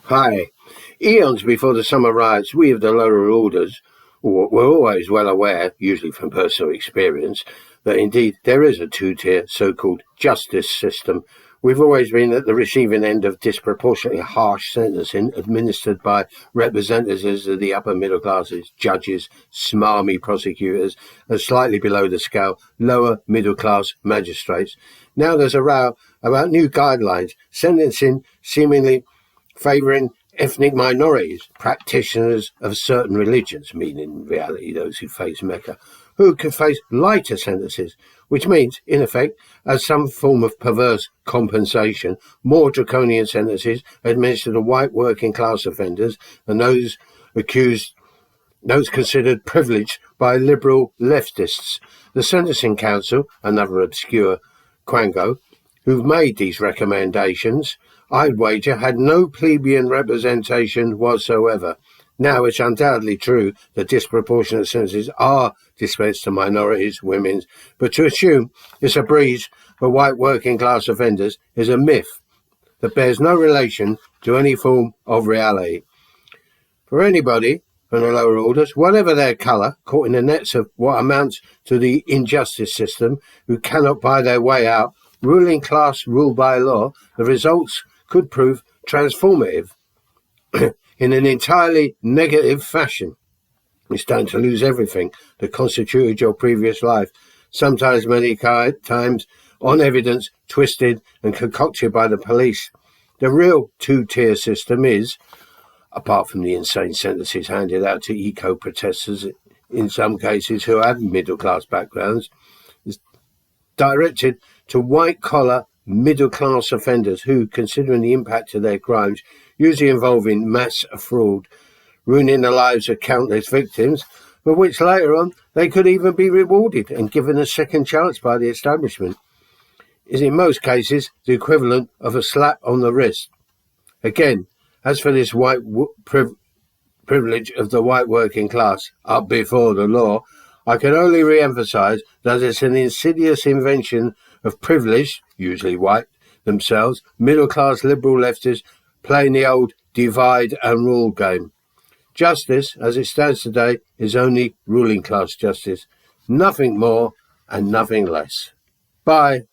Hi. Eons before the summer riots, we of the lower orders were always well aware, usually from personal experience, that indeed there is a two-tier so-called justice system. We've always been at the receiving end of disproportionately harsh sentencing administered by representatives of the upper middle classes, judges, smarmy prosecutors, and slightly below the scale, lower middle class magistrates. Now there's a row about new guidelines, sentencing seemingly favouring ethnic minorities, practitioners of certain religions, meaning in reality those who face Mecca, who can face lighter sentences, which means, in effect, as some form of perverse compensation, more draconian sentences administered to white working class offenders and those considered privileged by liberal leftists. The Sentencing Council, another obscure quango, who've made these recommendations, I'd wager had no plebeian representation whatsoever. Now, it's undoubtedly true that disproportionate sentences are dispensed to minorities, women, but to assume it's a breeze for white working class offenders is a myth that bears no relation to any form of reality. For anybody from the lower orders, whatever their colour, caught in the nets of what amounts to the injustice system, who cannot buy their way out, ruling class rule by law, the results could prove transformative in an entirely negative fashion. You stand to lose everything that constituted your previous life, sometimes many times on evidence twisted and concocted by the police. The real two-tier system is, apart from the insane sentences handed out to eco-protesters, in some cases who have middle-class backgrounds, is directed to white-collar middle-class offenders who, considering the impact of their crimes, usually involving mass fraud, ruining the lives of countless victims, for which later on they could even be rewarded and given a second chance by the establishment, is in most cases the equivalent of a slap on the wrist. Again, as for this white privilege of the white working class up before the law, I can only re-emphasise that it's an insidious invention of privileged, usually white, themselves, middle-class liberal leftists playing the old divide and rule game. Justice, as it stands today, is only ruling class justice. Nothing more and nothing less. Bye.